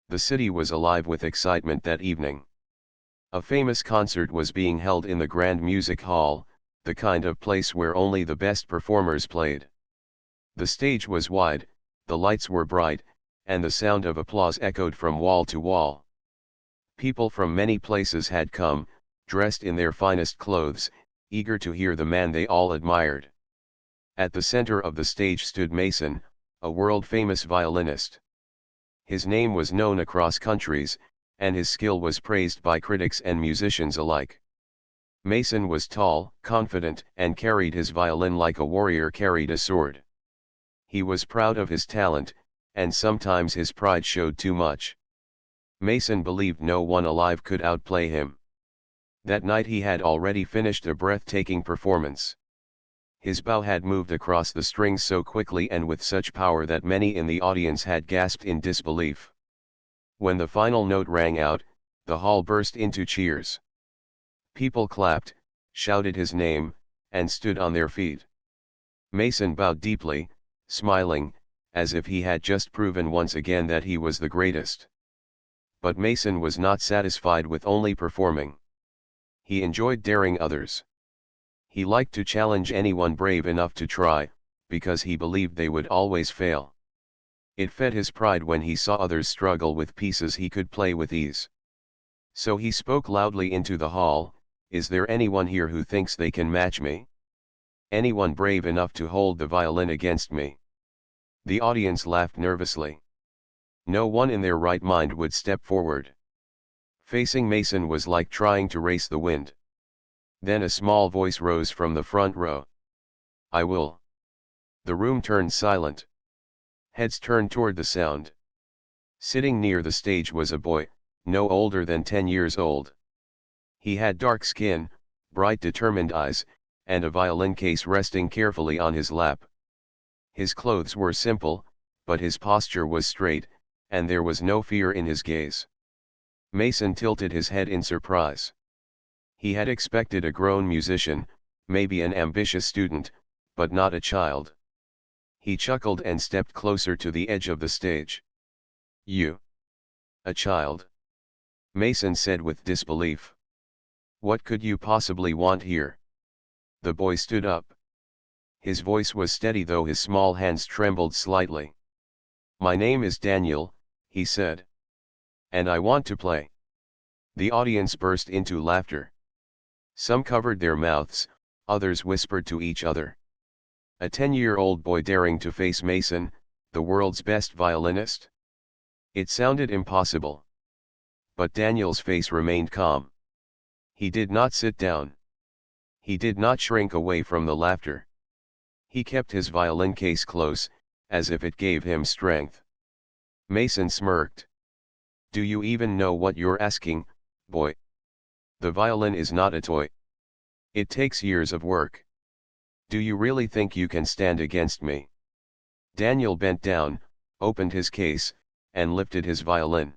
The city was alive with excitement that evening. A famous concert was being held in the Grand Music Hall, the kind of place where only the best performers played. The stage was wide, the lights were bright, and the sound of applause echoed from wall to wall. People from many places had come, dressed in their finest clothes, eager to hear the man they all admired. At the center of the stage stood Mason, a world-famous violinist. His name was known across countries, and his skill was praised by critics and musicians alike. Mason was tall, confident, and carried his violin like a warrior carried a sword. He was proud of his talent, and sometimes his pride showed too much. Mason believed no one alive could outplay him. That night he had already finished a breathtaking performance. His bow had moved across the strings so quickly and with such power that many in the audience had gasped in disbelief. When the final note rang out, the hall burst into cheers. People clapped, shouted his name, and stood on their feet. Mason bowed deeply, smiling, as if he had just proven once again that he was the greatest. But Mason was not satisfied with only performing. He enjoyed daring others. He liked to challenge anyone brave enough to try, because he believed they would always fail. It fed his pride when he saw others struggle with pieces he could play with ease. So he spoke loudly into the hall, "Is there anyone here who thinks they can match me? Anyone brave enough to hold the violin against me?" The audience laughed nervously. No one in their right mind would step forward. Facing Mason was like trying to race the wind. Then a small voice rose from the front row. "I will." The room turned silent. Heads turned toward the sound. Sitting near the stage was a boy, no older than 10 years old. He had dark skin, bright determined eyes, and a violin case resting carefully on his lap. His clothes were simple, but his posture was straight, and there was no fear in his gaze. Mason tilted his head in surprise. He had expected a grown musician, maybe an ambitious student, but not a child. He chuckled and stepped closer to the edge of the stage. "You? A child?" Mason said with disbelief. "What could you possibly want here?" The boy stood up. His voice was steady though his small hands trembled slightly. "My name is Daniel," he said. "And I want to play." The audience burst into laughter. Some covered their mouths, others whispered to each other. A 10-year-old boy daring to face Mason, the world's best violinist? It sounded impossible. But Daniel's face remained calm. He did not sit down. He did not shrink away from the laughter. He kept his violin case close, as if it gave him strength. Mason smirked. "Do you even know what you're asking, boy? The violin is not a toy. It takes years of work. Do you really think you can stand against me?" Daniel bent down, opened his case, and lifted his violin.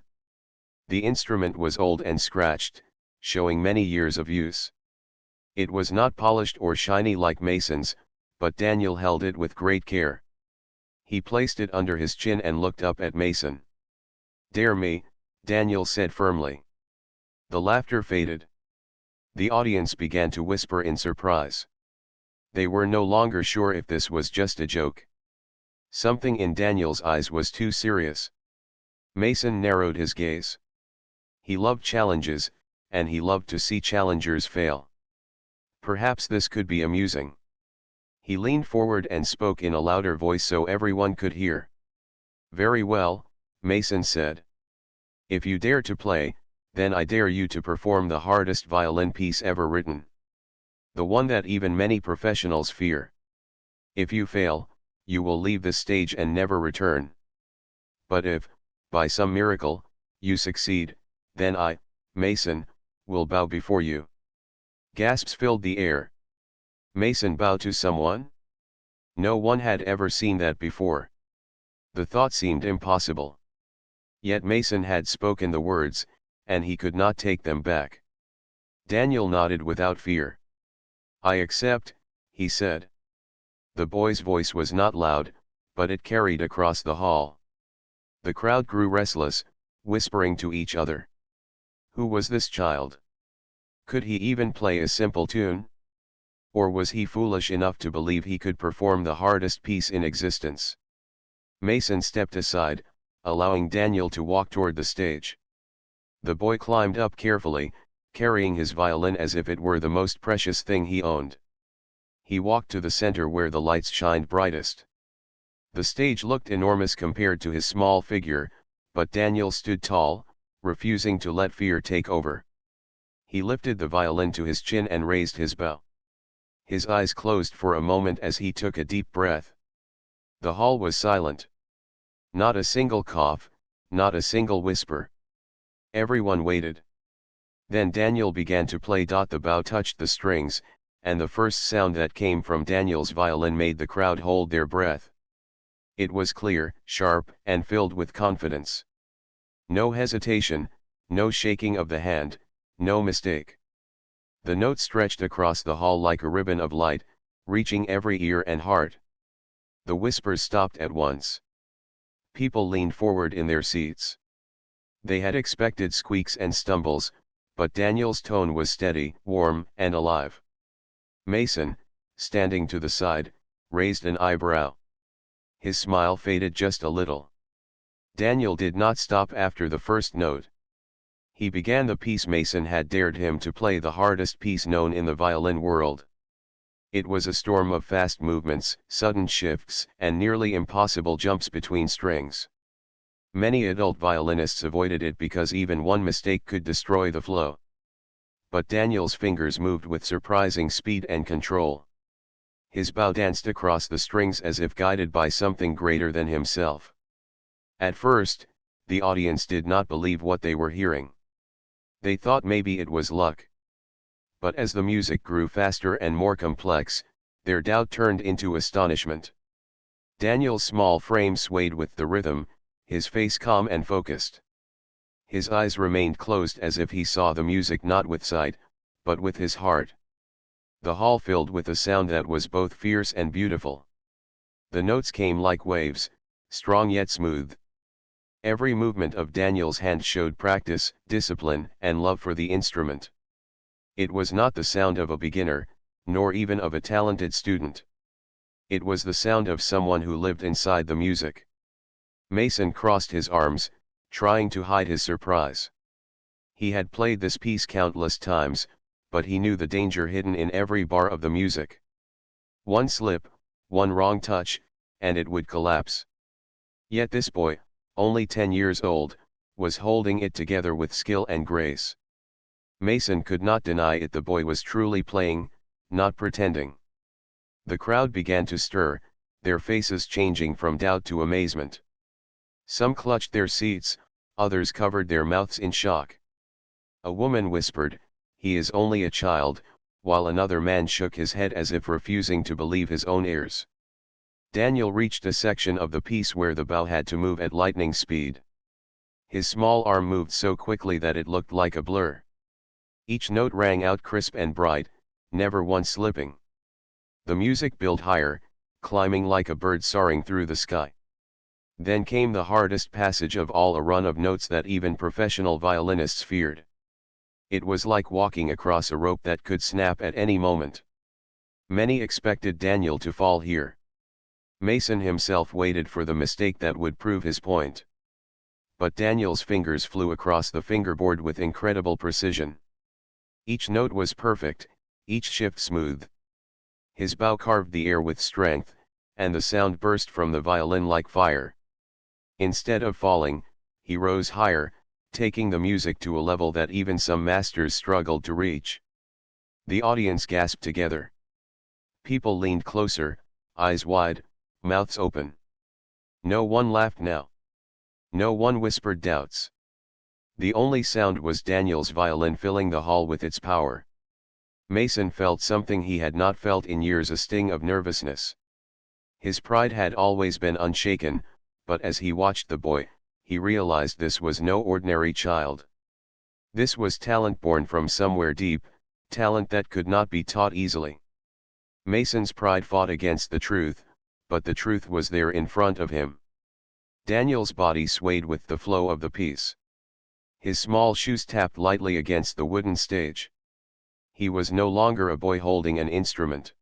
The instrument was old and scratched, showing many years of use. It was not polished or shiny like Mason's, but Daniel held it with great care. He placed it under his chin and looked up at Mason. "Dare me," Daniel said firmly. The laughter faded. The audience began to whisper in surprise. They were no longer sure if this was just a joke. Something in Daniel's eyes was too serious. Mason narrowed his gaze. He loved challenges, and he loved to see challengers fail. Perhaps this could be amusing. He leaned forward and spoke in a louder voice so everyone could hear. "Very well," Mason said. "If you dare to play, then I dare you to perform the hardest violin piece ever written. The one that even many professionals fear. If you fail, you will leave the stage and never return. But if, by some miracle, you succeed, then I, Mason, will bow before you." Gasps filled the air. Mason bow to someone? No one had ever seen that before. The thought seemed impossible. Yet Mason had spoken the words, and he could not take them back. Daniel nodded without fear. "I accept," he said. The boy's voice was not loud, but it carried across the hall. The crowd grew restless, whispering to each other. Who was this child? Could he even play a simple tune? Or was he foolish enough to believe he could perform the hardest piece in existence? Mason stepped aside, allowing Daniel to walk toward the stage. The boy climbed up carefully, carrying his violin as if it were the most precious thing he owned. He walked to the center where the lights shined brightest. The stage looked enormous compared to his small figure, but Daniel stood tall, refusing to let fear take over. He lifted the violin to his chin and raised his bow. His eyes closed for a moment as he took a deep breath. The hall was silent. Not a single cough, not a single whisper. Everyone waited. Then Daniel began to play. The bow touched the strings, and the first sound that came from Daniel's violin made the crowd hold their breath. It was clear, sharp, and filled with confidence. No hesitation, no shaking of the hand, no mistake. The note stretched across the hall like a ribbon of light, reaching every ear and heart. The whispers stopped at once. People leaned forward in their seats. They had expected squeaks and stumbles, but Daniel's tone was steady, warm, and alive. Mason, standing to the side, raised an eyebrow. His smile faded just a little. Daniel did not stop after the first note. He began the piece. Mason had dared him to play the hardest piece known in the violin world. It was a storm of fast movements, sudden shifts, and nearly impossible jumps between strings. Many adult violinists avoided it because even one mistake could destroy the flow. But Daniel's fingers moved with surprising speed and control. His bow danced across the strings as if guided by something greater than himself. At first, the audience did not believe what they were hearing. They thought maybe it was luck. But as the music grew faster and more complex, their doubt turned into astonishment. Daniel's small frame swayed with the rhythm, his face calm and focused. His eyes remained closed as if he saw the music not with sight, but with his heart. The hall filled with a sound that was both fierce and beautiful. The notes came like waves, strong yet smooth. Every movement of Daniel's hand showed practice, discipline, and love for the instrument. It was not the sound of a beginner, nor even of a talented student. It was the sound of someone who lived inside the music. Mason crossed his arms, trying to hide his surprise. He had played this piece countless times, but he knew the danger hidden in every bar of the music. One slip, one wrong touch, and it would collapse. Yet this boy, only 10 years old, was holding it together with skill and grace. Mason could not deny it. The boy was truly playing, not pretending. The crowd began to stir, their faces changing from doubt to amazement. Some clutched their seats, others covered their mouths in shock. A woman whispered, "He is only a child," while another man shook his head as if refusing to believe his own ears. Daniel reached a section of the piece where the bow had to move at lightning speed. His small arm moved so quickly that it looked like a blur. Each note rang out crisp and bright, never once slipping. The music built higher, climbing like a bird soaring through the sky. Then came the hardest passage of all, a run of notes that even professional violinists feared. It was like walking across a rope that could snap at any moment. Many expected Daniel to fall here. Mason himself waited for the mistake that would prove his point. But Daniel's fingers flew across the fingerboard with incredible precision. Each note was perfect, each shift smooth. His bow carved the air with strength, and the sound burst from the violin like fire. Instead of falling, he rose higher, taking the music to a level that even some masters struggled to reach. The audience gasped together. People leaned closer, eyes wide, mouths open. No one laughed now. No one whispered doubts. The only sound was Daniel's violin filling the hall with its power. Mason felt something he had not felt in years, a sting of nervousness. His pride had always been unshaken, but as he watched the boy, he realized this was no ordinary child. This was talent born from somewhere deep, talent that could not be taught easily. Mason's pride fought against the truth, but the truth was there in front of him. Daniel's body swayed with the flow of the piece. His small shoes tapped lightly against the wooden stage. He was no longer a boy holding an instrument.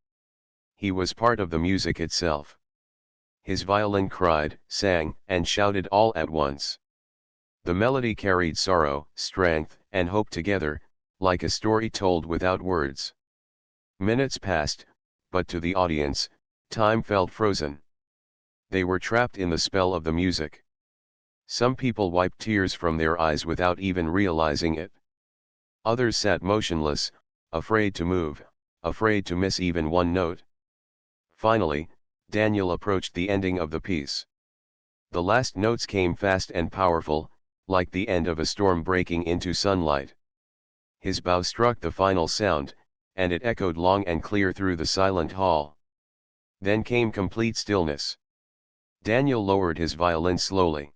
He was part of the music itself. His violin cried, sang, and shouted all at once. The melody carried sorrow, strength, and hope together, like a story told without words. Minutes passed, but to the audience, time felt frozen. They were trapped in the spell of the music. Some people wiped tears from their eyes without even realizing it. Others sat motionless, afraid to move, afraid to miss even one note. Finally, Daniel approached the ending of the piece. The last notes came fast and powerful, like the end of a storm breaking into sunlight. His bow struck the final sound, and it echoed long and clear through the silent hall. Then came complete stillness. Daniel lowered his violin slowly.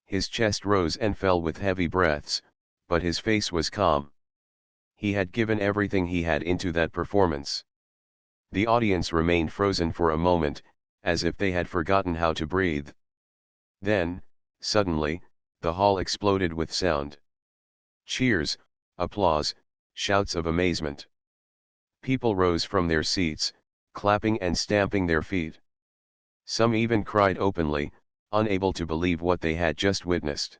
His chest rose and fell with heavy breaths, but his face was calm. He had given everything he had into that performance. The audience remained frozen for a moment, as if they had forgotten how to breathe. Then, suddenly, the hall exploded with sound. Cheers, applause, shouts of amazement. People rose from their seats, clapping and stamping their feet. Some even cried openly, unable to believe what they had just witnessed.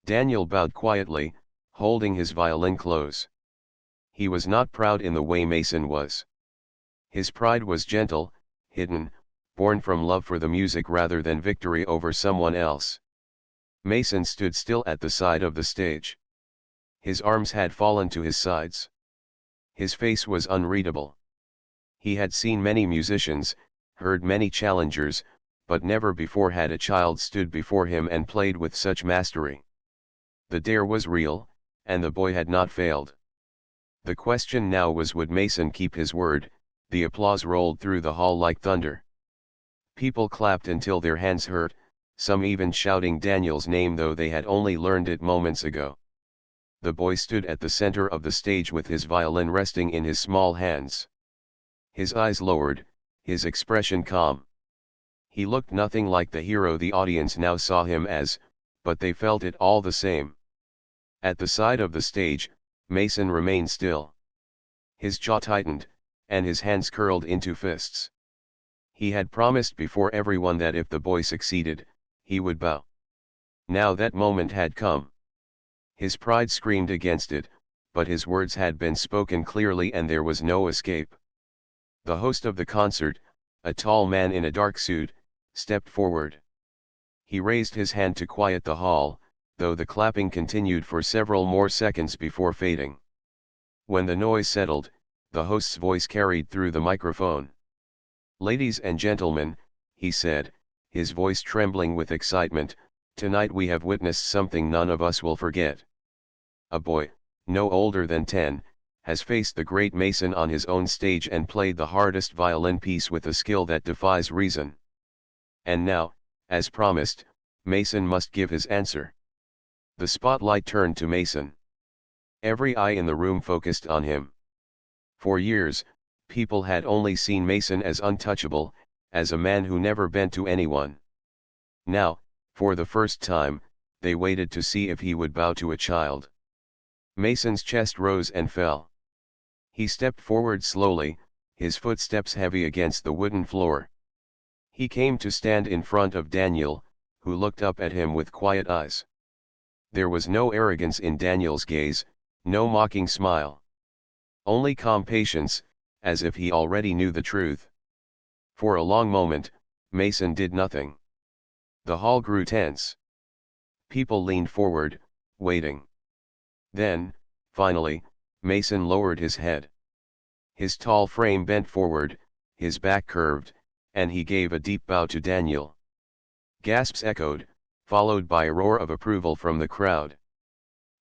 Daniel bowed quietly, holding his violin close. He was not proud in the way Mason was. His pride was gentle, hidden, born from love for the music rather than victory over someone else. Mason stood still at the side of the stage. His arms had fallen to his sides. His face was unreadable. He had seen many musicians, heard many challengers, but never before had a child stood before him and played with such mastery. The dare was real, and the boy had not failed. The question now was, would Mason keep his word? The applause rolled through the hall like thunder. People clapped until their hands hurt, some even shouting Daniel's name though they had only learned it moments ago. The boy stood at the center of the stage with his violin resting in his small hands. His eyes lowered, his expression calm. He looked nothing like the hero the audience now saw him as, but they felt it all the same. At the side of the stage, Mason remained still. His jaw tightened, and his hands curled into fists. He had promised before everyone that if the boy succeeded, he would bow. Now that moment had come. His pride screamed against it, but his words had been spoken clearly and there was no escape. The host of the concert, a tall man in a dark suit, stepped forward. He raised his hand to quiet the hall, though the clapping continued for several more seconds before fading. When the noise settled, the host's voice carried through the microphone. "Ladies and gentlemen," he said, his voice trembling with excitement, "tonight we have witnessed something none of us will forget. A boy, no older than 10, has faced the great Mason on his own stage and played the hardest violin piece with a skill that defies reason. And now, as promised, Mason must give his answer." The spotlight turned to Mason. Every eye in the room focused on him. For years, people had only seen Mason as untouchable, as a man who never bent to anyone. Now, for the first time, they waited to see if he would bow to a child. Mason's chest rose and fell. He stepped forward slowly, his footsteps heavy against the wooden floor. He came to stand in front of Daniel, who looked up at him with quiet eyes. There was no arrogance in Daniel's gaze, no mocking smile. Only calm patience, as if he already knew the truth. For a long moment, Mason did nothing. The hall grew tense. People leaned forward, waiting. Then, finally, Mason lowered his head. His tall frame bent forward, his back curved, and he gave a deep bow to Daniel. Gasps echoed, followed by a roar of approval from the crowd.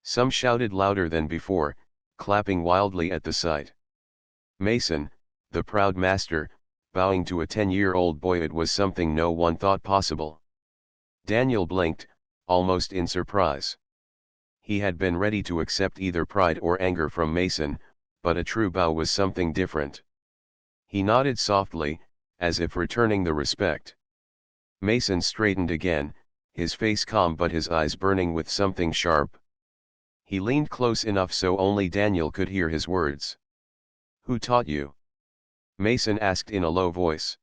Some shouted louder than before, clapping wildly at the sight. Mason, the proud master, bowing to a 10-year-old boy, it was something no one thought possible. Daniel blinked, almost in surprise. He had been ready to accept either pride or anger from Mason, but a true bow was something different. He nodded softly, as if returning the respect. Mason straightened again, his face calm but his eyes burning with something sharp. He leaned close enough so only Daniel could hear his words. "Who taught you?" Mason asked in a low voice.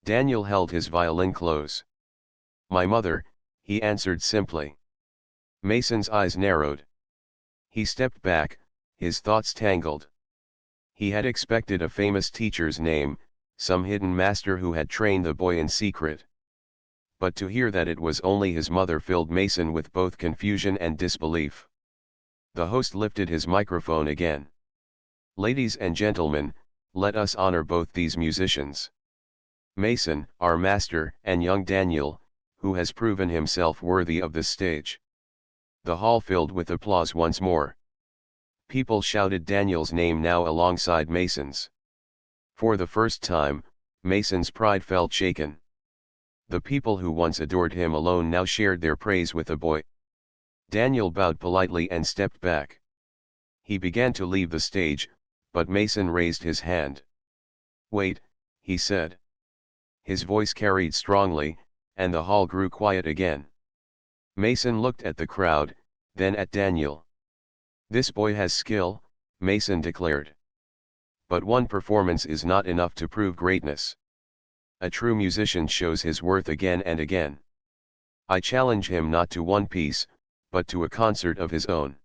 Daniel held his violin close. "My mother," he answered simply. Mason's eyes narrowed. He stepped back, his thoughts tangled. He had expected a famous teacher's name, some hidden master who had trained the boy in secret. But to hear that it was only his mother filled Mason with both confusion and disbelief. The host lifted his microphone again. "Ladies and gentlemen, let us honor both these musicians. Mason, our master, and young Daniel, who has proven himself worthy of this stage." The hall filled with applause once more. People shouted Daniel's name now alongside Mason's. For the first time, Mason's pride felt shaken. The people who once adored him alone now shared their praise with the boy. Daniel bowed politely and stepped back. He began to leave the stage, but Mason raised his hand. "Wait," he said. His voice carried strongly, and the hall grew quiet again. Mason looked at the crowd, then at Daniel. "This boy has skill," Mason declared. "But one performance is not enough to prove greatness. A true musician shows his worth again and again. I challenge him not to one piece, but to a concert of his own."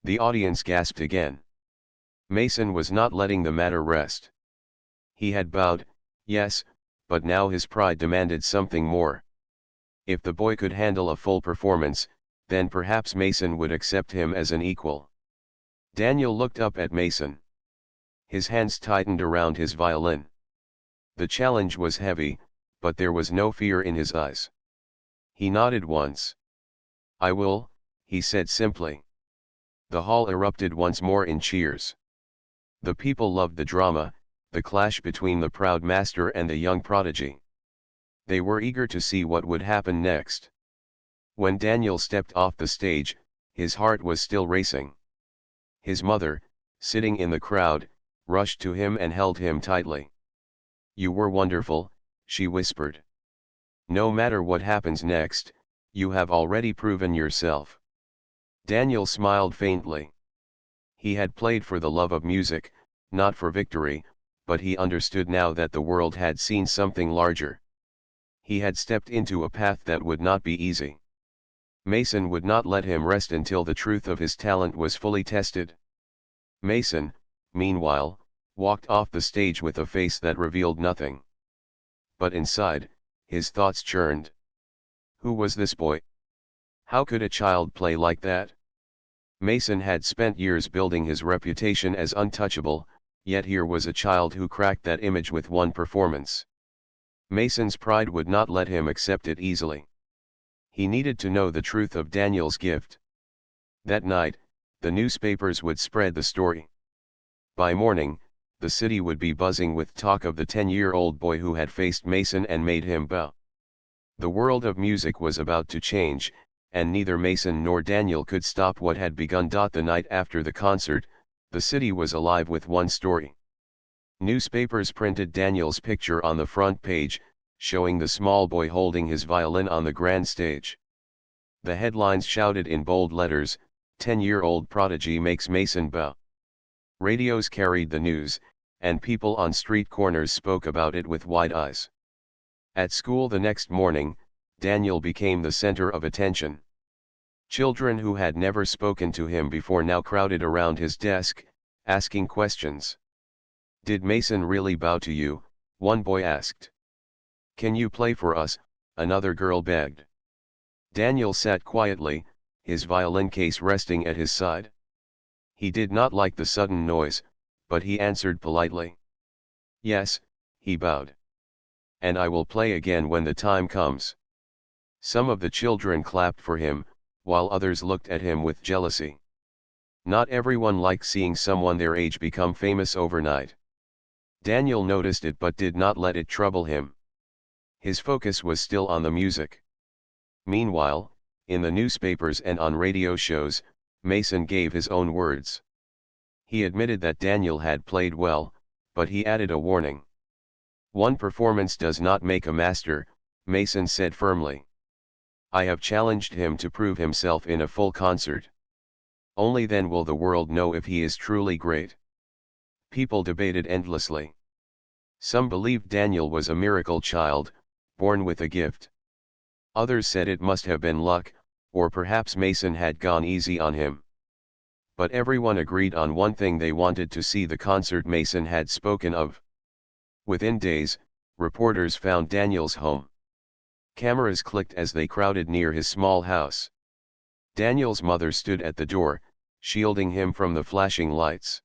The audience gasped again. Mason was not letting the matter rest. He had bowed, yes, but now his pride demanded something more. If the boy could handle a full performance, then perhaps Mason would accept him as an equal. Daniel looked up at Mason. His hands tightened around his violin. The challenge was heavy, but there was no fear in his eyes. He nodded once. "I will," he said simply. The hall erupted once more in cheers. The people loved the drama, the clash between the proud master and the young prodigy. They were eager to see what would happen next. When Daniel stepped off the stage, his heart was still racing. His mother, sitting in the crowd, rushed to him and held him tightly. "You were wonderful," she whispered. "No matter what happens next, you have already proven yourself." Daniel smiled faintly. He had played for the love of music, not for victory, but he understood now that the world had seen something larger. He had stepped into a path that would not be easy. Mason would not let him rest until the truth of his talent was fully tested. Mason, meanwhile, walked off the stage with a face that revealed nothing. But inside, his thoughts churned. Who was this boy? How could a child play like that? Mason had spent years building his reputation as untouchable, yet here was a child who cracked that image with one performance. Mason's pride would not let him accept it easily. He needed to know the truth of Daniel's gift. That night, the newspapers would spread the story. By morning, the city would be buzzing with talk of the 10-year-old boy who had faced Mason and made him bow. The world of music was about to change, and neither Mason nor Daniel could stop what had begun. The night after the concert, the city was alive with one story. Newspapers printed Daniel's picture on the front page, showing the small boy holding his violin on the grand stage. The headlines shouted in bold letters, "10-year-old prodigy makes Mason bow." Radios carried the news, and people on street corners spoke about it with wide eyes. At school the next morning, Daniel became the center of attention. Children who had never spoken to him before now crowded around his desk, asking questions. "Did Mason really bow to you?" one boy asked. "Can you play for us?" another girl begged. Daniel sat quietly, his violin case resting at his side. He did not like the sudden noise, but he answered politely. "Yes," he bowed. "And I will play again when the time comes." Some of the children clapped for him, while others looked at him with jealousy. Not everyone liked seeing someone their age become famous overnight. Daniel noticed it but did not let it trouble him. His focus was still on the music. Meanwhile, in the newspapers and on radio shows, Mason gave his own words. He admitted that Daniel had played well, but he added a warning. "One performance does not make a master," Mason said firmly. "I have challenged him to prove himself in a full concert." Only then will the world know if he is truly great. People debated endlessly. Some believed Daniel was a miracle child, born with a gift. Others said it must have been luck, or perhaps Mason had gone easy on him. But everyone agreed on one thing: they wanted to see the concert Mason had spoken of. Within days, reporters found Daniel's home. Cameras clicked as they crowded near his small house. Daniel's mother stood at the door, shielding him from the flashing lights.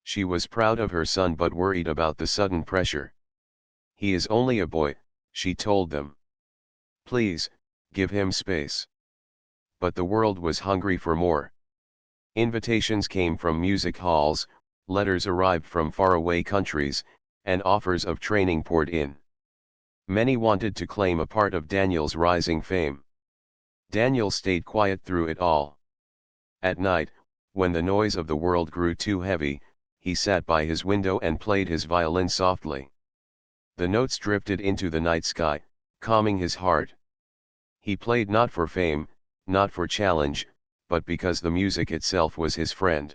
She was proud of her son but worried about the sudden pressure. "He is only a boy," she told them. "Please, give him space." But the world was hungry for more. Invitations came from music halls, letters arrived from faraway countries, and offers of training poured in. Many wanted to claim a part of Daniel's rising fame. Daniel stayed quiet through it all. At night, when the noise of the world grew too heavy, he sat by his window and played his violin softly. The notes drifted into the night sky, calming his heart. He played not for fame, not for challenge, but because the music itself was his friend.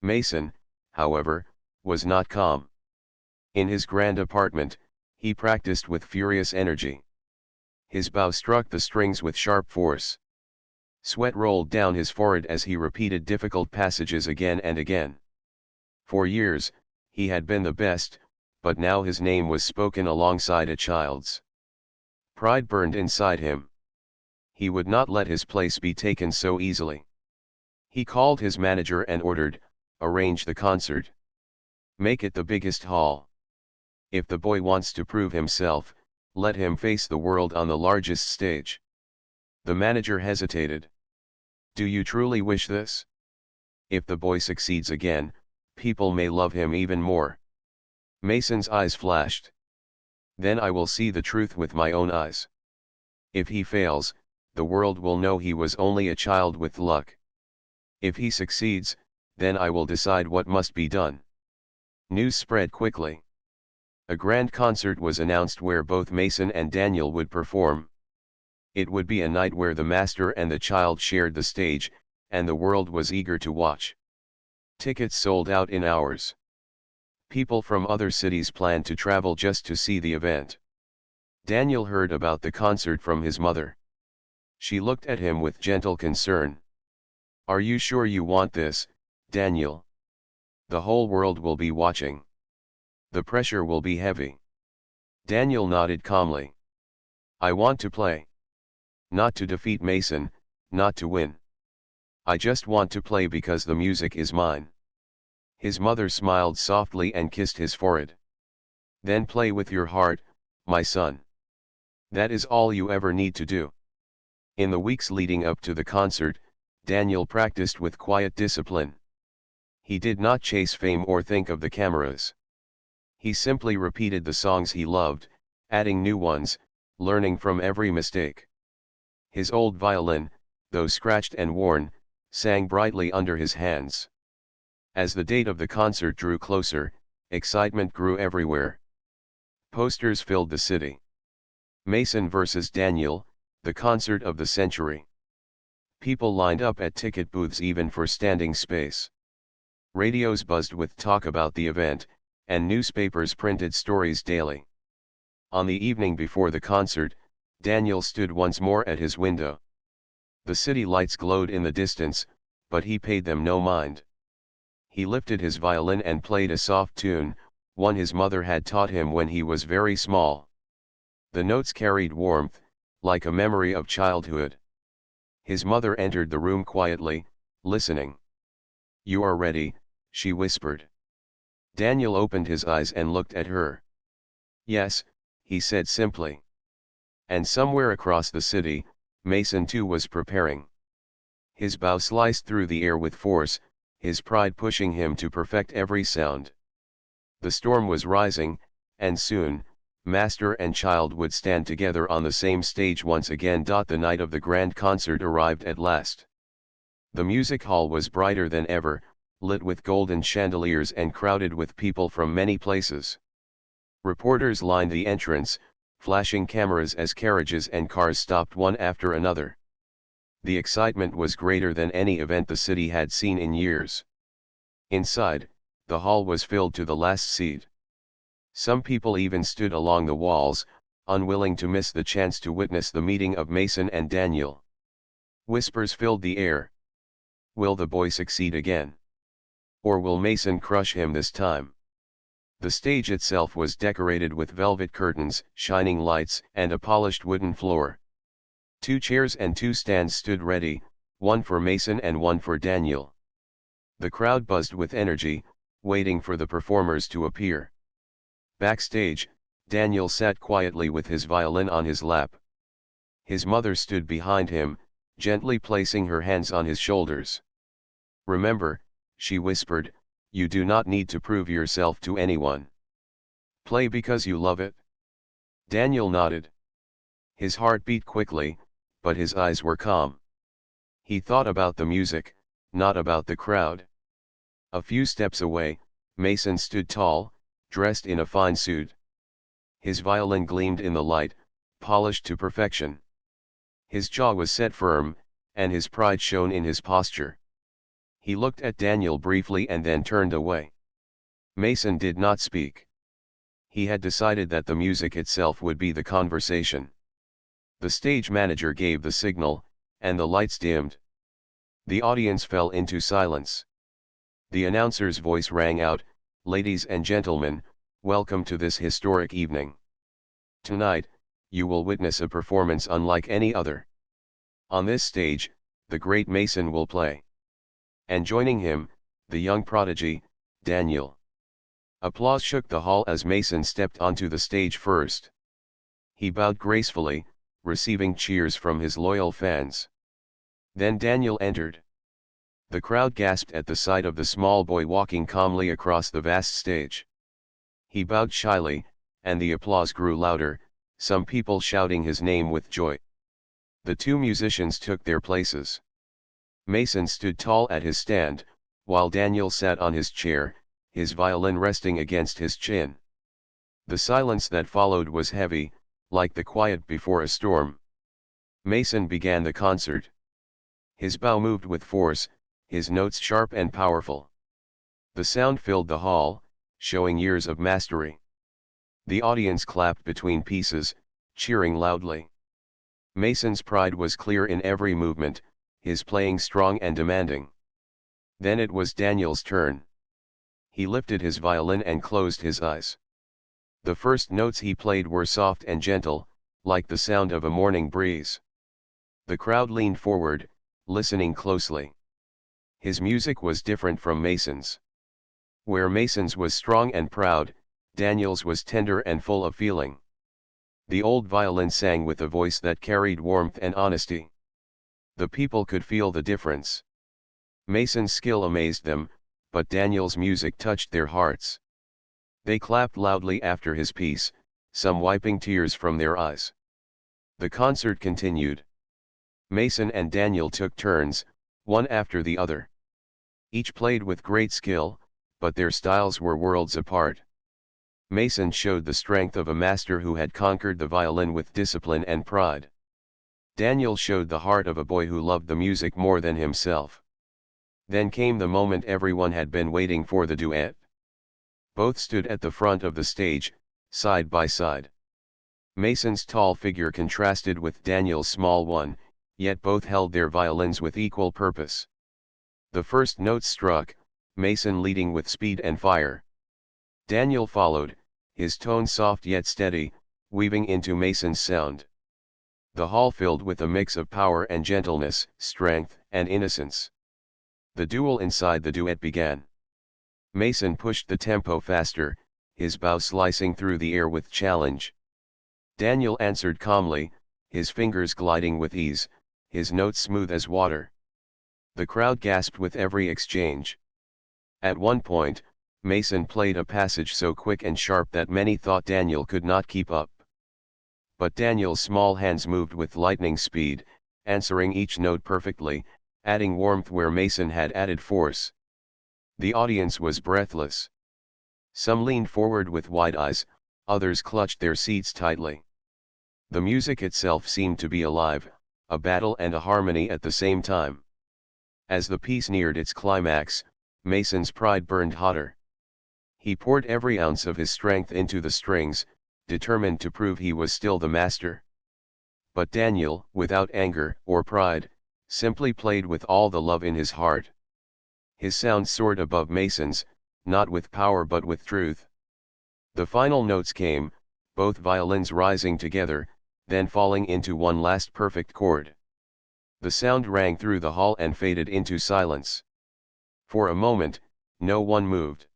Mason, however, was not calm. In his grand apartment, he practiced with furious energy. His bow struck the strings with sharp force. Sweat rolled down his forehead as he repeated difficult passages again and again. For years, he had been the best, but now his name was spoken alongside a child's. Pride burned inside him. He would not let his place be taken so easily. He called his manager and ordered, "Arrange the concert. Make it the biggest hall. If the boy wants to prove himself, let him face the world on the largest stage." The manager hesitated. "Do you truly wish this? If the boy succeeds again, people may love him even more." Mason's eyes flashed. "Then I will see the truth with my own eyes. If he fails, the world will know he was only a child with luck. If he succeeds, then I will decide what must be done." News spread quickly. A grand concert was announced where both Mason and Daniel would perform. It would be a night where the master and the child shared the stage, and the world was eager to watch. Tickets sold out in hours. People from other cities planned to travel just to see the event. Daniel heard about the concert from his mother. She looked at him with gentle concern. "Are you sure you want this, Daniel? The whole world will be watching. The pressure will be heavy." Daniel nodded calmly. "I want to play. Not to defeat Mason, not to win. I just want to play because the music is mine." His mother smiled softly and kissed his forehead. "Then play with your heart, my son. That is all you ever need to do." In the weeks leading up to the concert, Daniel practiced with quiet discipline. He did not chase fame or think of the cameras. He simply repeated the songs he loved, adding new ones, learning from every mistake. His old violin, though scratched and worn, sang brightly under his hands. As the date of the concert drew closer, excitement grew everywhere. Posters filled the city. Mason versus Daniel, the concert of the century. People lined up at ticket booths even for standing space. Radios buzzed with talk about the event, and newspapers printed stories daily. On the evening before the concert, Daniel stood once more at his window. The city lights glowed in the distance, but he paid them no mind. He lifted his violin and played a soft tune, one his mother had taught him when he was very small. The notes carried warmth, like a memory of childhood. His mother entered the room quietly, listening. "You are ready," she whispered. Daniel opened his eyes and looked at her. "Yes," he said simply. And somewhere across the city, Mason too was preparing. His bow sliced through the air with force, his pride pushing him to perfect every sound. The storm was rising, and soon, master and child would stand together on the same stage once again. The night of the grand concert arrived at last. The music hall was brighter than ever, lit with golden chandeliers and crowded with people from many places. Reporters lined the entrance, flashing cameras as carriages and cars stopped one after another. The excitement was greater than any event the city had seen in years. Inside, the hall was filled to the last seat. Some people even stood along the walls, unwilling to miss the chance to witness the meeting of Mason and Daniel. Whispers filled the air. Will the boy succeed again? Or will Mason crush him this time? The stage itself was decorated with velvet curtains, shining lights, and a polished wooden floor. 2 chairs and 2 stands stood ready, one for Mason and one for Daniel. The crowd buzzed with energy, waiting for the performers to appear. Backstage, Daniel sat quietly with his violin on his lap. His mother stood behind him, gently placing her hands on his shoulders. "Remember," she whispered, "you do not need to prove yourself to anyone. Play because you love it." Daniel nodded. His heart beat quickly, but his eyes were calm. He thought about the music, not about the crowd. A few steps away, Mason stood tall, dressed in a fine suit. His violin gleamed in the light, polished to perfection. His jaw was set firm, and his pride shone in his posture. He looked at Daniel briefly and then turned away. Mason did not speak. He had decided that the music itself would be the conversation. The stage manager gave the signal, and the lights dimmed. The audience fell into silence. The announcer's voice rang out, "Ladies and gentlemen, welcome to this historic evening. Tonight, you will witness a performance unlike any other. On this stage, the great Mason will play. And joining him, the young prodigy, Daniel." Applause shook the hall as Mason stepped onto the stage first. He bowed gracefully, receiving cheers from his loyal fans. Then Daniel entered. The crowd gasped at the sight of the small boy walking calmly across the vast stage. He bowed shyly, and the applause grew louder, some people shouting his name with joy. The 2 musicians took their places. Mason stood tall at his stand, while Daniel sat on his chair, his violin resting against his chin. The silence that followed was heavy, like the quiet before a storm. Mason began the concert. His bow moved with force, his notes sharp and powerful. The sound filled the hall, showing years of mastery. The audience clapped between pieces, cheering loudly. Mason's pride was clear in every movement, his playing strong and demanding. Then it was Daniel's turn. He lifted his violin and closed his eyes. The first notes he played were soft and gentle, like the sound of a morning breeze. The crowd leaned forward, listening closely. His music was different from Mason's. Where Mason's was strong and proud, Daniel's was tender and full of feeling. The old violin sang with a voice that carried warmth and honesty. The people could feel the difference. Mason's skill amazed them, but Daniel's music touched their hearts. They clapped loudly after his piece, some wiping tears from their eyes. The concert continued. Mason and Daniel took turns, one after the other. Each played with great skill, but their styles were worlds apart. Mason showed the strength of a master who had conquered the violin with discipline and pride. Daniel showed the heart of a boy who loved the music more than himself. Then came the moment everyone had been waiting for, the duet. Both stood at the front of the stage, side by side. Mason's tall figure contrasted with Daniel's small one, yet both held their violins with equal purpose. The first notes struck, Mason leading with speed and fire. Daniel followed, his tone soft yet steady, weaving into Mason's sound. The hall filled with a mix of power and gentleness, strength and innocence. The duel inside the duet began. Mason pushed the tempo faster, his bow slicing through the air with challenge. Daniel answered calmly, his fingers gliding with ease, his notes smooth as water. The crowd gasped with every exchange. At one point, Mason played a passage so quick and sharp that many thought Daniel could not keep up. But Daniel's small hands moved with lightning speed, answering each note perfectly, adding warmth where Mason had added force. The audience was breathless. Some leaned forward with wide eyes, others clutched their seats tightly. The music itself seemed to be alive, a battle and a harmony at the same time. As the piece neared its climax, Mason's pride burned hotter. He poured every ounce of his strength into the strings, determined to prove he was still the master. But Daniel, without anger or pride, simply played with all the love in his heart. His sound soared above Mason's, not with power but with truth. The final notes came, both violins rising together, then falling into one last perfect chord. The sound rang through the hall and faded into silence. For a moment, no one moved.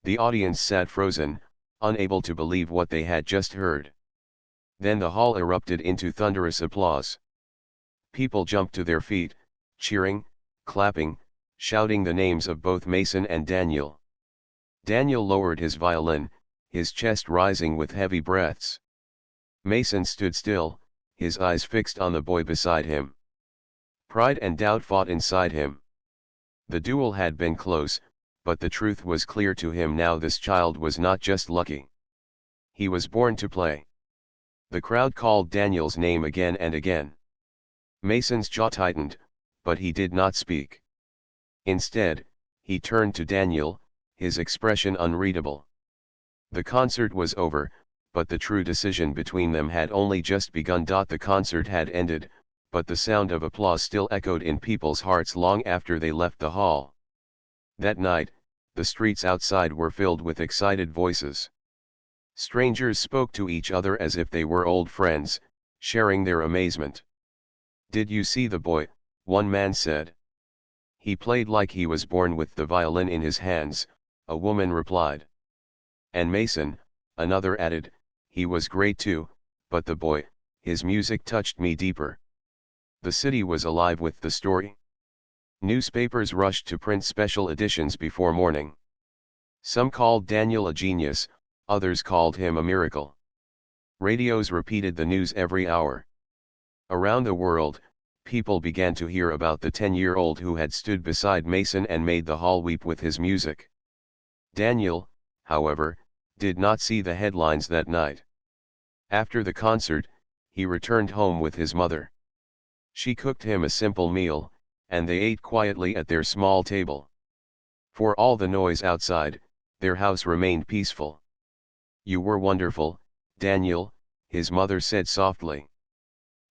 The audience sat frozen, unable to believe what they had just heard. Then the hall erupted into thunderous applause. People jumped to their feet, cheering, clapping, shouting the names of both Mason and Daniel. Daniel lowered his violin, his chest rising with heavy breaths. Mason stood still, his eyes fixed on the boy beside him. Pride and doubt fought inside him. The duel had been close, but the truth was clear to him now: this child was not just lucky. He was born to play. The crowd called Daniel's name again and again. Mason's jaw tightened, but he did not speak. Instead, he turned to Daniel, his expression unreadable. The concert was over, but the true decision between them had only just begun. The concert had ended, but the sound of applause still echoed in people's hearts long after they left the hall. That night, the streets outside were filled with excited voices. Strangers spoke to each other as if they were old friends, sharing their amazement. "Did you see the boy?" one man said. "He played like he was born with the violin in his hands," a woman replied. "And Mason," another added, "he was great too, but the boy, his music touched me deeper." The city was alive with the story. Newspapers rushed to print special editions before morning. Some called Daniel a genius, others called him a miracle. Radios repeated the news every hour. Around the world, people began to hear about the 10-year-old who had stood beside Mason and made the hall weep with his music. Daniel, however, did not see the headlines that night. After the concert, he returned home with his mother. She cooked him a simple meal, and they ate quietly at their small table. For all the noise outside, their house remained peaceful. "You were wonderful, Daniel," his mother said softly.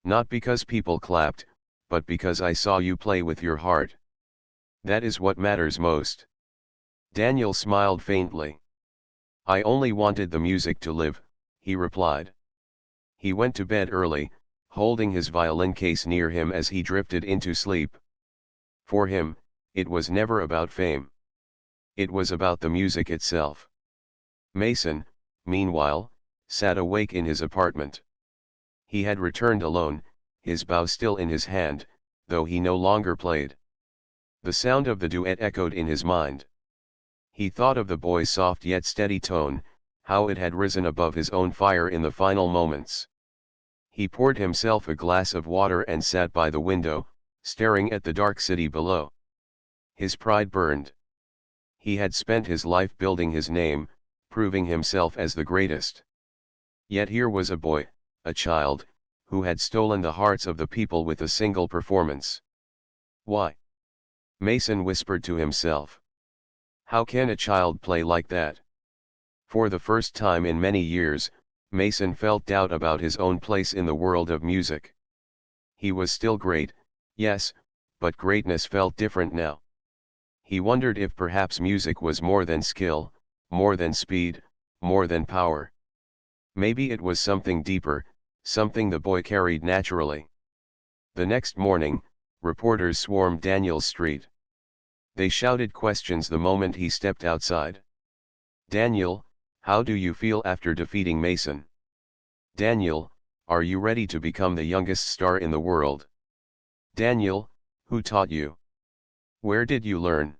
"Not because people clapped, but because I saw you play with your heart. That is what matters most." Daniel smiled faintly. "I only wanted the music to live," he replied. He went to bed early, holding his violin case near him as he drifted into sleep. For him, it was never about fame. It was about the music itself. Mason, meanwhile, sat awake in his apartment. He had returned alone, his bow still in his hand, though he no longer played. The sound of the duet echoed in his mind. He thought of the boy's soft yet steady tone, how it had risen above his own fire in the final moments. He poured himself a glass of water and sat by the window, staring at the dark city below. His pride burned. He had spent his life building his name, proving himself as the greatest. Yet here was a boy, a child, who had stolen the hearts of the people with a single performance. Why? Mason whispered to himself. How can a child play like that? For the first time in many years, Mason felt doubt about his own place in the world of music. He was still great, yes, but greatness felt different now. He wondered if perhaps music was more than skill, more than speed, more than power. Maybe it was something deeper, something the boy carried naturally. The next morning, reporters swarmed Daniel's street. They shouted questions the moment he stepped outside. "Daniel, how do you feel after defeating Mason? Daniel, are you ready to become the youngest star in the world? Daniel, who taught you? Where did you learn?"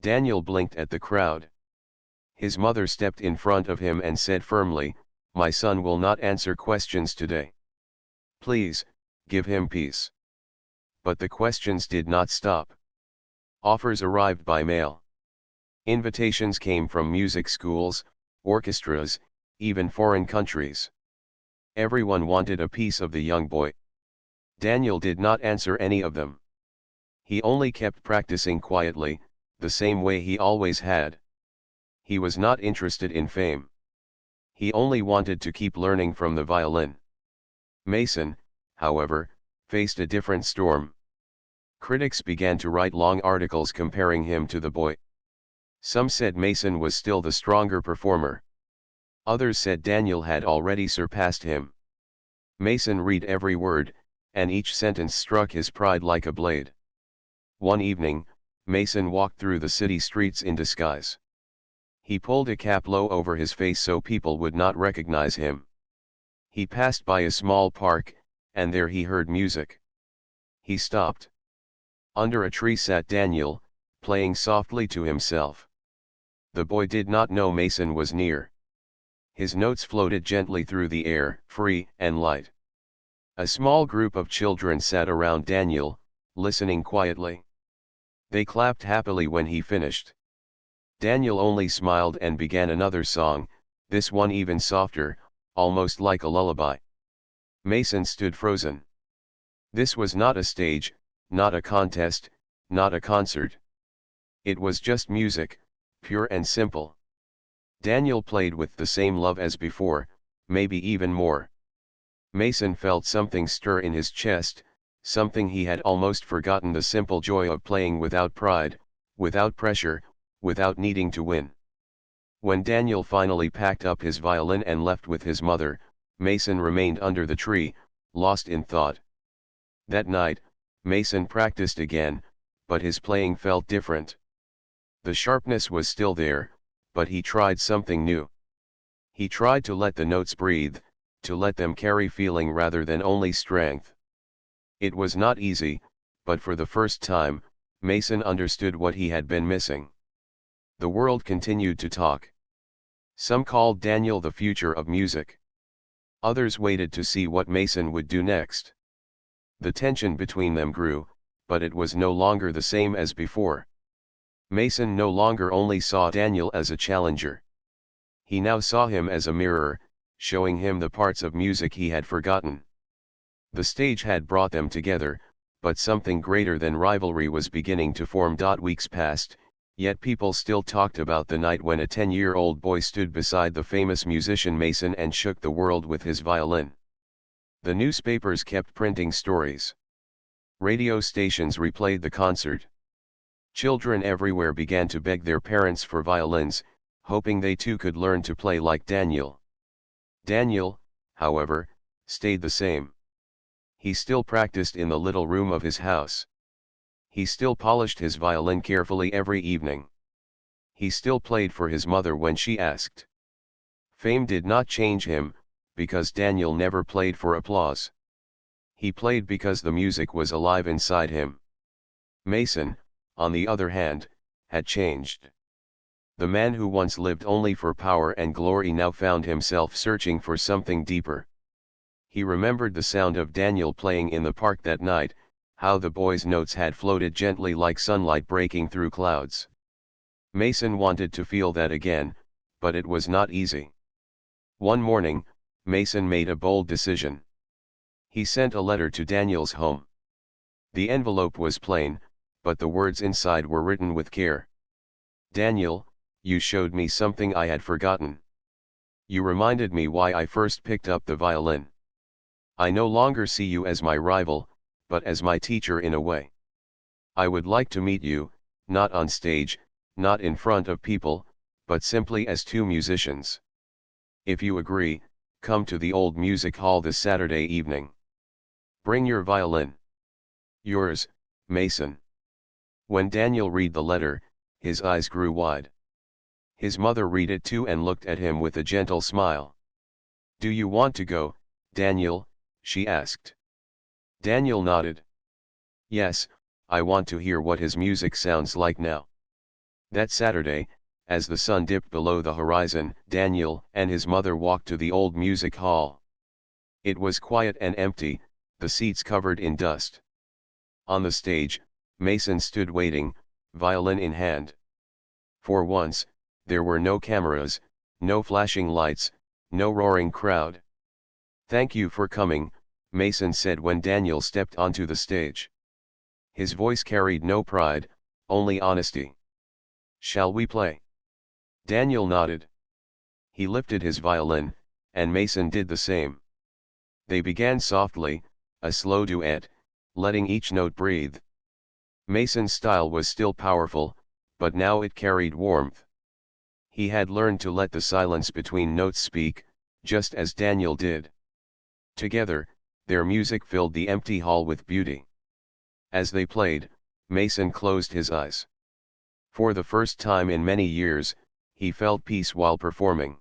Daniel blinked at the crowd. His mother stepped in front of him and said firmly, "My son will not answer questions today. Please, give him peace." But the questions did not stop. Offers arrived by mail. Invitations came from music schools, orchestras, even foreign countries. Everyone wanted a piece of the young boy. Daniel did not answer any of them. He only kept practicing quietly, the same way he always had. He was not interested in fame. He only wanted to keep learning from the violin. Mason, however, faced a different storm. Critics began to write long articles comparing him to the boy. Some said Mason was still the stronger performer. Others said Daniel had already surpassed him. Mason read every word, and each sentence struck his pride like a blade. One evening, Mason walked through the city streets in disguise. He pulled a cap low over his face so people would not recognize him. He passed by a small park, and there he heard music. He stopped. Under a tree sat Daniel, playing softly to himself. The boy did not know Mason was near. His notes floated gently through the air, free and light. A small group of children sat around Daniel, listening quietly. They clapped happily when he finished. Daniel only smiled and began another song, this one even softer, almost like a lullaby. Mason stood frozen. This was not a stage, not a contest, not a concert. It was just music, pure and simple. Daniel played with the same love as before, maybe even more. Mason felt something stir in his chest, something he had almost forgotten, the simple joy of playing without pride, without pressure, without needing to win. When Daniel finally packed up his violin and left with his mother, Mason remained under the tree, lost in thought. That night, Mason practiced again, but his playing felt different. The sharpness was still there, but he tried something new. He tried to let the notes breathe, to let them carry feeling rather than only strength. It was not easy, but for the first time, Mason understood what he had been missing. The world continued to talk. Some called Daniel the future of music. Others waited to see what Mason would do next. The tension between them grew, but it was no longer the same as before. Mason no longer only saw Daniel as a challenger. He now saw him as a mirror, showing him the parts of music he had forgotten. The stage had brought them together, but something greater than rivalry was beginning to form. Weeks passed, yet people still talked about the night when a 10-year-old boy stood beside the famous musician Mason and shook the world with his violin. The newspapers kept printing stories. Radio stations replayed the concert. Children everywhere began to beg their parents for violins, hoping they too could learn to play like Daniel. Daniel, however, stayed the same. He still practiced in the little room of his house. He still polished his violin carefully every evening. He still played for his mother when she asked. Fame did not change him, because Daniel never played for applause. He played because the music was alive inside him. Mason, on the other hand, had changed. The man who once lived only for power and glory now found himself searching for something deeper. He remembered the sound of Daniel playing in the park that night, how the boy's notes had floated gently like sunlight breaking through clouds. Mason wanted to feel that again, but it was not easy. One morning, Mason made a bold decision. He sent a letter to Daniel's home. The envelope was plain, but the words inside were written with care. Daniel, you showed me something I had forgotten. You reminded me why I first picked up the violin. I no longer see you as my rival, but as my teacher in a way. I would like to meet you, not on stage, not in front of people, but simply as two musicians. If you agree, come to the old music hall this Saturday evening. Bring your violin. Yours, Mason. When Daniel read the letter, his eyes grew wide. His mother read it too and looked at him with a gentle smile. Do you want to go, Daniel? She asked. Daniel nodded. Yes, I want to hear what his music sounds like now. That Saturday, as the sun dipped below the horizon, Daniel and his mother walked to the old music hall. It was quiet and empty, the seats covered in dust. On the stage, Mason stood waiting, violin in hand. For once, there were no cameras, no flashing lights, no roaring crowd. Thank you for coming, Mason said when Daniel stepped onto the stage. His voice carried no pride, only honesty. "Shall we play?" Daniel nodded. He lifted his violin, and Mason did the same. They began softly, a slow duet, letting each note breathe. Mason's style was still powerful, but now it carried warmth. He had learned to let the silence between notes speak, just as Daniel did. Together, their music filled the empty hall with beauty. As they played, Mason closed his eyes. For the first time in many years, he felt peace while performing.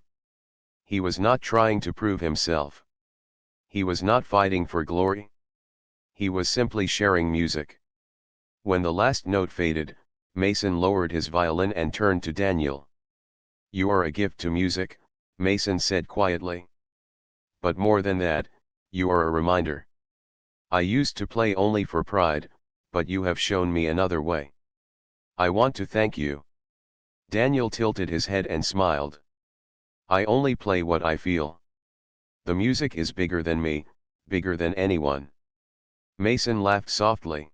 He was not trying to prove himself. He was not fighting for glory. He was simply sharing music. When the last note faded, Mason lowered his violin and turned to Daniel. "You are a gift to music," Mason said quietly. "But more than that, you are a reminder. I used to play only for pride, but you have shown me another way. I want to thank you." Daniel tilted his head and smiled. "I only play what I feel. The music is bigger than me, bigger than anyone." Mason laughed softly.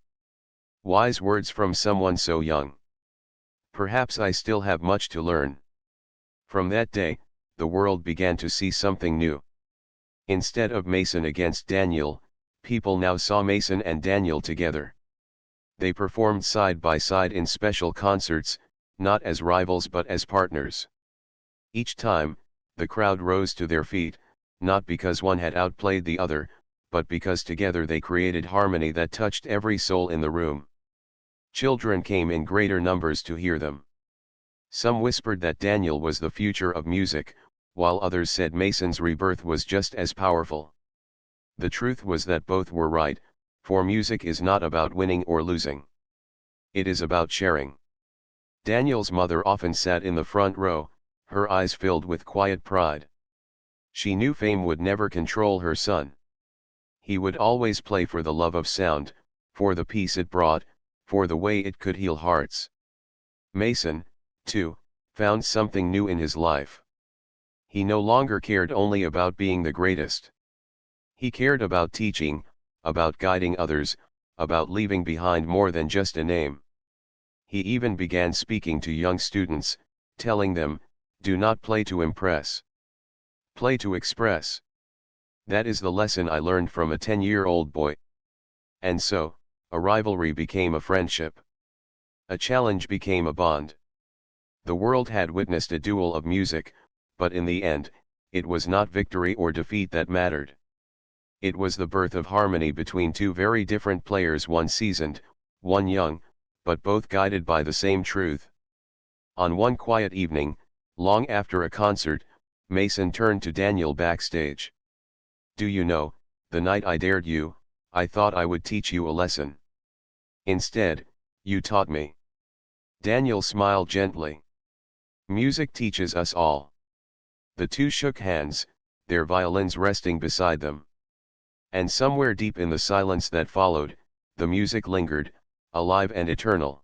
Wise words from someone so young. Perhaps I still have much to learn. From that day, the world began to see something new. Instead of Mason against Daniel, people now saw Mason and Daniel together. They performed side by side in special concerts, not as rivals but as partners. Each time, the crowd rose to their feet, not because one had outplayed the other, but because together they created harmony that touched every soul in the room. Children came in greater numbers to hear them. Some whispered that Daniel was the future of music, while others said Mason's rebirth was just as powerful. The truth was that both were right, for music is not about winning or losing. It is about sharing. Daniel's mother often sat in the front row, her eyes filled with quiet pride. She knew fame would never control her son. He would always play for the love of sound, for the peace it brought, for the way it could heal hearts. Mason, too, found something new in his life. He no longer cared only about being the greatest. He cared about teaching, about guiding others, about leaving behind more than just a name. He even began speaking to young students, telling them, "Do not play to impress. Play to express." That is the lesson I learned from a 10-year-old boy. And so, a rivalry became a friendship. A challenge became a bond. The world had witnessed a duel of music, but in the end, it was not victory or defeat that mattered. It was the birth of harmony between two very different players, one seasoned, one young, but both guided by the same truth. On one quiet evening, long after a concert, Mason turned to Daniel backstage. "Do you know, the night I dared you, I thought I would teach you a lesson. Instead, you taught me." Daniel smiled gently. "Music teaches us all." The two shook hands, their violins resting beside them. And somewhere deep in the silence that followed, the music lingered, alive and eternal.